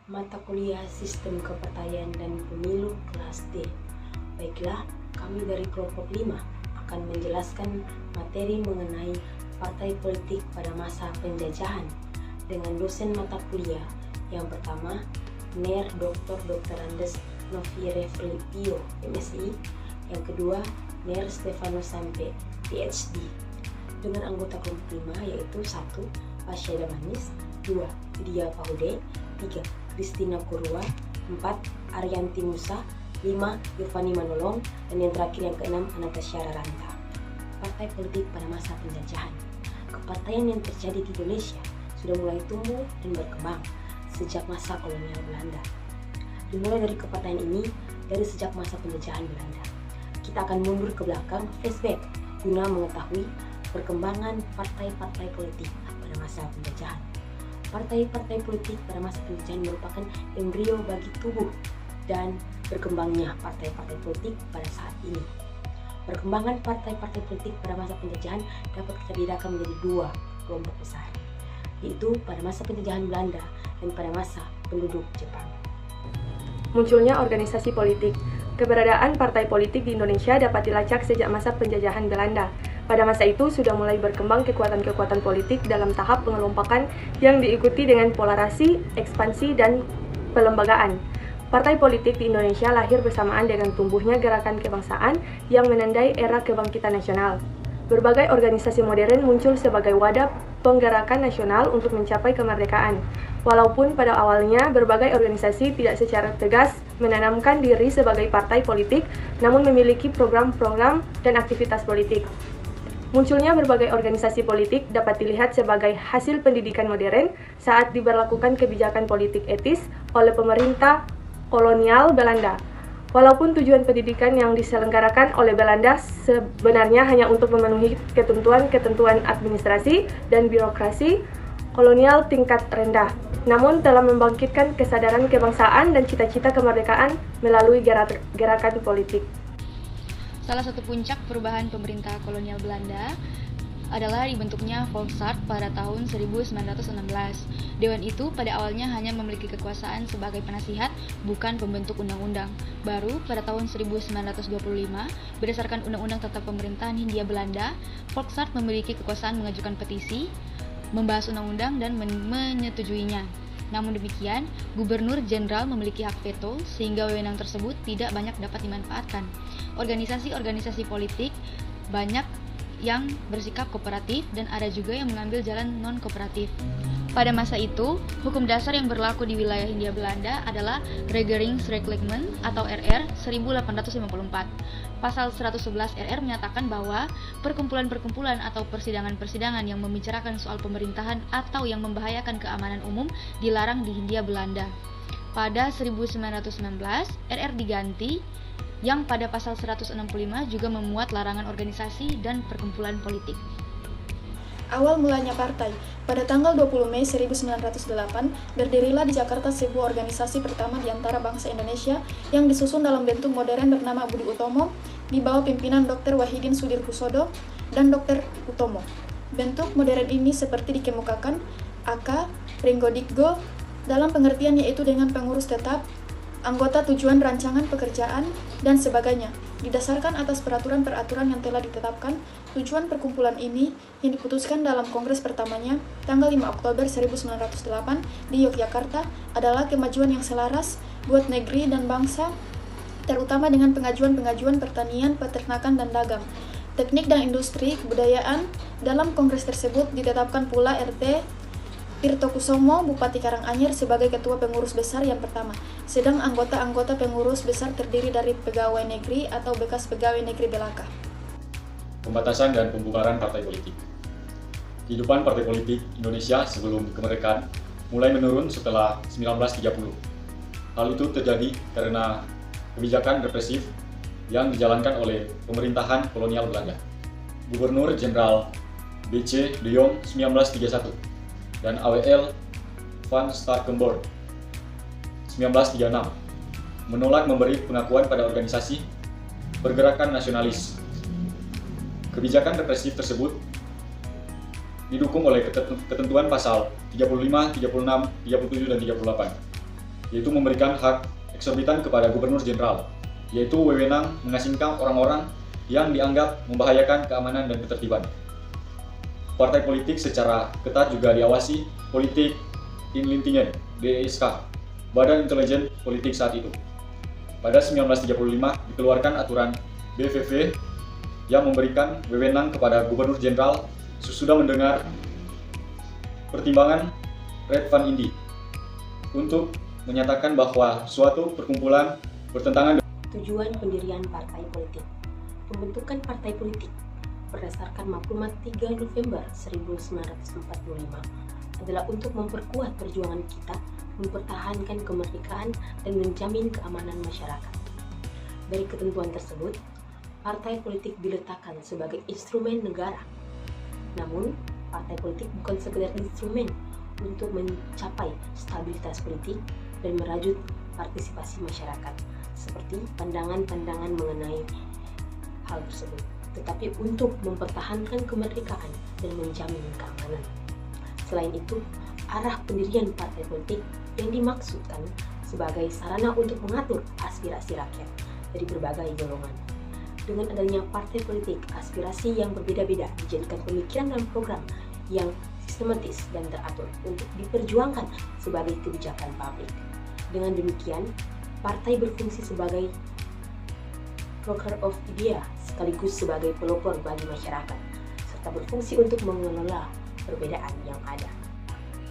Mata kuliah Sistem Kepartaian dan Pemilu kelas D. Baiklah, kami dari kelompok 5 akan menjelaskan materi mengenai partai politik pada masa penjajahan dengan dosen mata kuliah yang pertama, Ner Dr. Andes Novire Filipio, MSI, yang kedua, Ner Stefano Sampe, PhD, dengan anggota kelompok 5 yaitu 1. Pasya Damanis, 2. Vidya Paude, 3. Kristina Kurua, 4. Arianti Musa, 5. Yovani Manolong, dan yang terakhir yang keenam Anastasia Raranta. Partai politik pada masa penjajahan. Kepartaian yang terjadi di Indonesia sudah mulai tumbuh dan berkembang sejak masa kolonial Belanda. Dimulai dari kepartaian ini dari sejak masa penjajahan Belanda. Kita akan mundur ke belakang, flashback, guna mengetahui perkembangan partai-partai politik pada masa penjajahan. Partai-partai politik pada masa penjajahan merupakan embrio bagi tubuh dan berkembangnya partai-partai politik pada saat ini. Perkembangan partai-partai politik pada masa penjajahan dapat kita bedakan menjadi dua kelompok besar, yaitu pada masa penjajahan Belanda dan pada masa penduduk Jepang. Munculnya organisasi politik. Keberadaan partai politik di Indonesia dapat dilacak sejak masa penjajahan Belanda. Pada masa itu sudah mulai berkembang kekuatan-kekuatan politik dalam tahap pengelompokan yang diikuti dengan polarasi, ekspansi, dan pelembagaan. Partai politik di Indonesia lahir bersamaan dengan tumbuhnya gerakan kebangsaan yang menandai era kebangkitan nasional. Berbagai organisasi modern muncul sebagai wadah penggerakan nasional untuk mencapai kemerdekaan. Walaupun pada awalnya berbagai organisasi tidak secara tegas menanamkan diri sebagai partai politik, namun memiliki program-program dan aktivitas politik. Munculnya berbagai organisasi politik dapat dilihat sebagai hasil pendidikan modern saat diberlakukan kebijakan politik etis oleh pemerintah kolonial Belanda. Walaupun tujuan pendidikan yang diselenggarakan oleh Belanda sebenarnya hanya untuk memenuhi ketentuan-ketentuan administrasi dan birokrasi kolonial tingkat rendah, namun telah membangkitkan kesadaran kebangsaan dan cita-cita kemerdekaan melalui gerakan politik. Salah satu puncak perubahan pemerintah kolonial Belanda adalah dibentuknya Volksraad pada tahun 1916. Dewan itu pada awalnya hanya memiliki kekuasaan sebagai penasihat, bukan pembentuk undang-undang. Baru pada tahun 1925, berdasarkan Undang-Undang Tata Pemerintahan Hindia Belanda, Volksraad memiliki kekuasaan mengajukan petisi, membahas undang-undang, dan menyetujuinya. Namun demikian, Gubernur Jenderal memiliki hak veto sehingga wewenang tersebut tidak banyak dapat dimanfaatkan. Organisasi-organisasi politik banyak yang bersikap kooperatif dan ada juga yang mengambil jalan non-kooperatif. Pada masa itu, hukum dasar yang berlaku di wilayah Hindia Belanda adalah Regeringsreglement atau RR 1854. Pasal 111 RR menyatakan bahwa perkumpulan-perkumpulan atau persidangan-persidangan yang membicarakan soal pemerintahan atau yang membahayakan keamanan umum dilarang di Hindia Belanda. Pada 1919, RR diganti yang pada pasal 165 juga memuat larangan organisasi dan perkumpulan politik. Awal mulanya partai. Pada tanggal 20 Mei 1908, berdirilah di Jakarta sebuah organisasi pertama di antara bangsa Indonesia yang disusun dalam bentuk modern bernama Budi Utomo di bawah pimpinan Dr. Wahidin Sudirkusodo dan Dr. Utomo. Bentuk modern ini seperti dikemukakan AK Pringgodikgo dalam pengertian yaitu dengan pengurus tetap, anggota tujuan rancangan pekerjaan, dan sebagainya. Didasarkan atas peraturan-peraturan yang telah ditetapkan, tujuan perkumpulan ini yang diputuskan dalam kongres pertamanya tanggal 5 Oktober 1908 di Yogyakarta adalah kemajuan yang selaras buat negeri dan bangsa, terutama dengan pengajuan-pengajuan pertanian, peternakan, dan dagang, teknik dan industri, kebudayaan. Dalam kongres tersebut ditetapkan pula RT Tirtokusumo Bupati Karanganyar sebagai ketua pengurus besar yang pertama, sedang anggota-anggota pengurus besar terdiri dari pegawai negeri atau bekas pegawai negeri belaka. Pembatasan dan pembubaran partai politik. Kehidupan partai politik Indonesia sebelum kemerdekaan mulai menurun setelah 1930. Hal itu terjadi karena kebijakan represif yang dijalankan oleh pemerintahan kolonial Belanda. Gubernur Jenderal B.C. de Jong 1931 dan AWL van Starkenborgh 1936 menolak memberi pengakuan pada organisasi pergerakan nasionalis. Kebijakan represif tersebut didukung oleh ketentuan pasal 35, 36, 37, dan 38. yaitu memberikan hak eksorbitan kepada Gubernur Jenderal, yaitu wewenang mengasingkan orang-orang yang dianggap membahayakan keamanan dan ketertiban. Partai politik secara ketat juga diawasi Politik Inlichtingen, BISK, Badan Intelijen Politik saat itu. Pada 1935 dikeluarkan aturan BVV yang memberikan wewenang kepada Gubernur Jenderal sesudah mendengar pertimbangan Red Van Indi untuk menyatakan bahwa suatu perkumpulan bertentangan dengan Tujuan pendirian partai politik. Pembentukan partai politik berdasarkan Maklumat 3 November 1945 adalah untuk memperkuat perjuangan kita mempertahankan kemerdekaan dan menjamin keamanan masyarakat. Dari ketentuan tersebut, partai politik diletakkan sebagai instrumen negara. Namun, partai politik bukan sekedar instrumen untuk mencapai stabilitas politik dan merajut partisipasi masyarakat, seperti pandangan-pandangan mengenai hal tersebut, tetapi untuk mempertahankan kemerdekaan dan menjamin keamanan. Selain itu, arah pendirian partai politik yang dimaksudkan sebagai sarana untuk mengatur aspirasi rakyat dari berbagai golongan. Dengan adanya partai politik, aspirasi yang berbeda-beda dijadikan pemikiran dan program yang sistematis dan teratur untuk diperjuangkan sebagai kebijakan publik. Dengan demikian, partai berfungsi sebagai broker of idea sekaligus sebagai pelopor bagi masyarakat, serta berfungsi untuk mengelola perbedaan yang ada.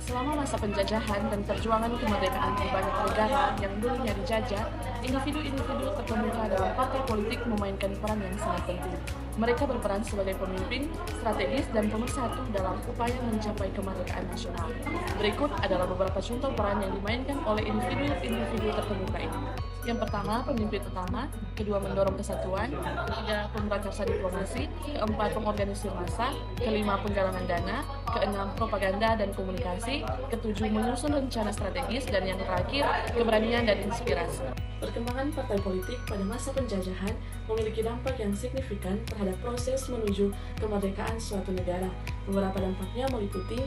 Selama masa penjajahan dan perjuangan kemerdekaan di banyak negara yang dulunya dijajah, individu-individu terkemuka dalam partai politik memainkan peran yang sangat penting. Mereka berperan sebagai pemimpin, strategis, dan pemersatu dalam upaya mencapai kemerdekaan nasional. Berikut adalah beberapa contoh peran yang dimainkan oleh individu-individu terkemuka ini. Yang pertama, pemimpin utama, kedua, mendorong kesatuan, ketiga, pemerakarsa diplomasi, keempat, pengorganisir massa, kelima, penggalangan dana, keenam, propaganda dan komunikasi, ketujuh, menyusun rencana strategis, dan yang terakhir, keberanian dan inspirasi. Perkembangan partai politik pada masa penjajahan memiliki dampak yang signifikan terhadap proses menuju kemerdekaan suatu negara. Beberapa dampaknya meliputi: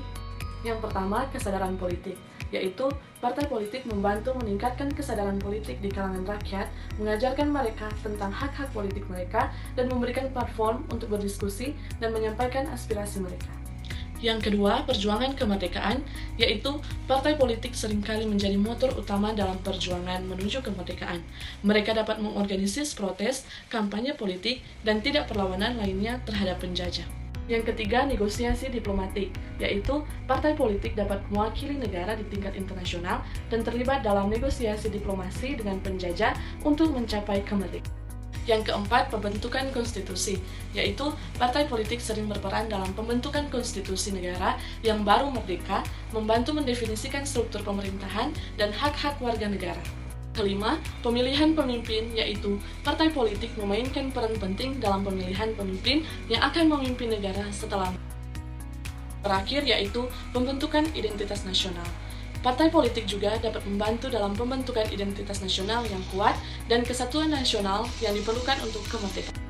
yang pertama, kesadaran politik, yaitu partai politik membantu meningkatkan kesadaran politik di kalangan rakyat, mengajarkan mereka tentang hak-hak politik mereka, dan memberikan platform untuk berdiskusi dan menyampaikan aspirasi mereka. Yang kedua, perjuangan kemerdekaan, yaitu partai politik seringkali menjadi motor utama dalam perjuangan menuju kemerdekaan. Mereka dapat mengorganisir protes, kampanye politik, dan tidak perlawanan lainnya terhadap penjajah. Yang ketiga, negosiasi diplomatik, yaitu partai politik dapat mewakili negara di tingkat internasional dan terlibat dalam negosiasi diplomasi dengan penjajah untuk mencapai kemerdekaan. Yang keempat, pembentukan konstitusi, yaitu partai politik sering berperan dalam pembentukan konstitusi negara yang baru merdeka, membantu mendefinisikan struktur pemerintahan dan hak-hak warga negara. Kelima, pemilihan pemimpin, yaitu partai politik memainkan peran penting dalam pemilihan pemimpin yang akan memimpin negara setelah. Terakhir, yaitu pembentukan identitas nasional. Partai politik juga dapat membantu dalam pembentukan identitas nasional yang kuat dan kesatuan nasional yang diperlukan untuk kemerdekaan.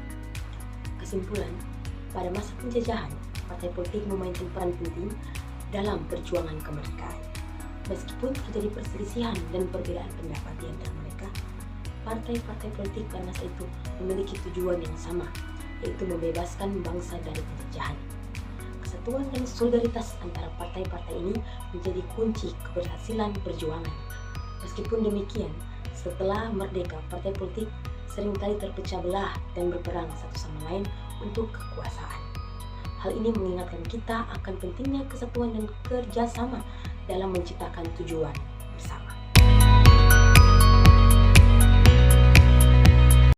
Kesimpulan, pada masa penjajahan, partai politik memainkan peran penting dalam perjuangan kemerdekaan. Meskipun terjadi perselisihan dan perbedaan pendapat di antara mereka, partai-partai politik pada masa itu memiliki tujuan yang sama, yaitu membebaskan bangsa dari penjajahan. Kesatuan dan solidaritas antara partai-partai ini menjadi kunci keberhasilan perjuangan. Meskipun demikian, setelah merdeka, partai politik seringkali terpecah belah dan berperang satu sama lain untuk kekuasaan. Hal ini mengingatkan kita akan pentingnya kesatuan dan kerjasama dalam menciptakan tujuan.